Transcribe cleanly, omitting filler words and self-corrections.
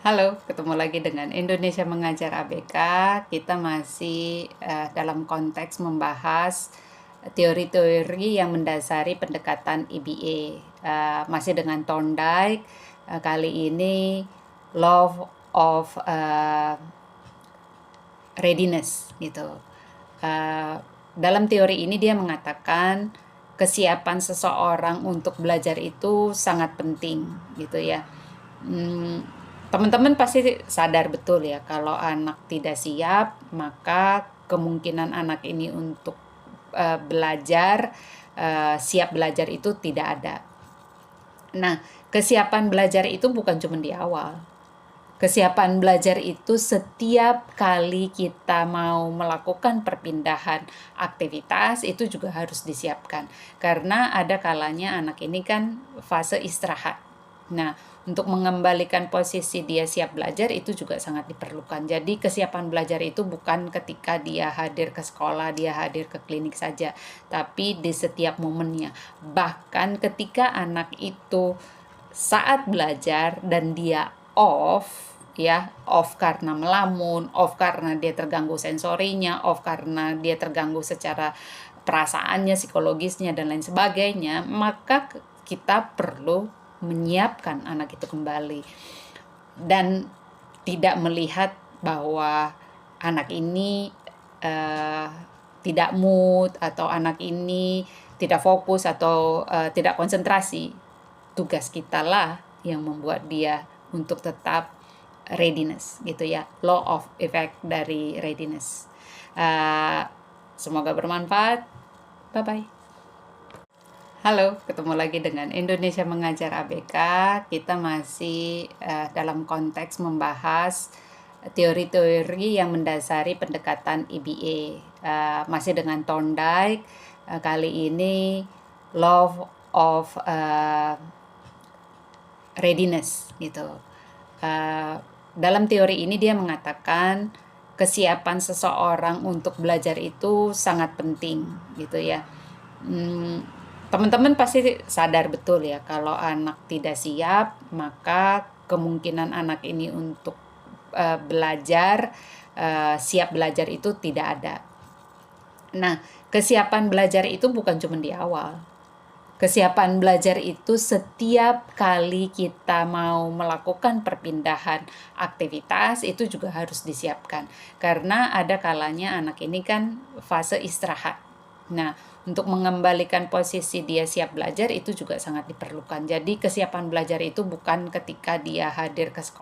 Halo, ketemu lagi dengan Indonesia Mengajar ABK. Kita masih dalam konteks membahas teori-teori yang mendasari pendekatan EBA. Masih dengan Thorndike, kali ini Law of Readiness gitu. Dalam teori ini dia mengatakan kesiapan seseorang untuk belajar itu sangat penting gitu ya. Teman-teman pasti sadar betul ya, kalau anak tidak siap, maka kemungkinan anak ini untuk siap belajar itu tidak ada. Nah, kesiapan belajar itu bukan cuma di awal. Kesiapan belajar itu setiap kali kita mau melakukan perpindahan aktivitas itu juga harus disiapkan. Karena ada kalanya anak ini kan fase istirahat. Nah, untuk mengembalikan posisi dia siap belajar itu juga sangat diperlukan. Jadi kesiapan belajar itu bukan ketika dia hadir ke sekolah, dia hadir ke klinik saja, tapi di setiap momennya. Bahkan ketika anak itu saat belajar dan dia off karena melamun, off karena dia terganggu sensorinya, off karena dia terganggu secara perasaannya, psikologisnya, dan lain sebagainya, maka kita perlu menyiapkan anak itu kembali dan tidak melihat bahwa anak ini tidak mood atau anak ini tidak fokus atau tidak konsentrasi. Tugas kita lah yang membuat dia untuk tetap readiness gitu ya, law of effect dari readiness. Semoga bermanfaat. Bye bye. Halo, ketemu lagi dengan Indonesia Mengajar ABK. Kita masih dalam konteks membahas teori-teori yang mendasari pendekatan EBA. Masih dengan Thorndike, kali ini Law of Readiness gitu. Dalam teori ini dia mengatakan kesiapan seseorang untuk belajar itu sangat penting gitu ya. Teman-teman pasti sadar betul ya, kalau anak tidak siap, maka kemungkinan anak ini untuk siap belajar itu tidak ada. Nah, kesiapan belajar itu bukan cuma di awal. Kesiapan belajar itu setiap kali kita mau melakukan perpindahan aktivitas itu juga harus disiapkan. Karena ada kalanya anak ini kan fase istirahat. Nah, untuk mengembalikan posisi dia siap belajar itu juga sangat diperlukan. Jadi kesiapan belajar itu bukan ketika dia hadir ke sekolah.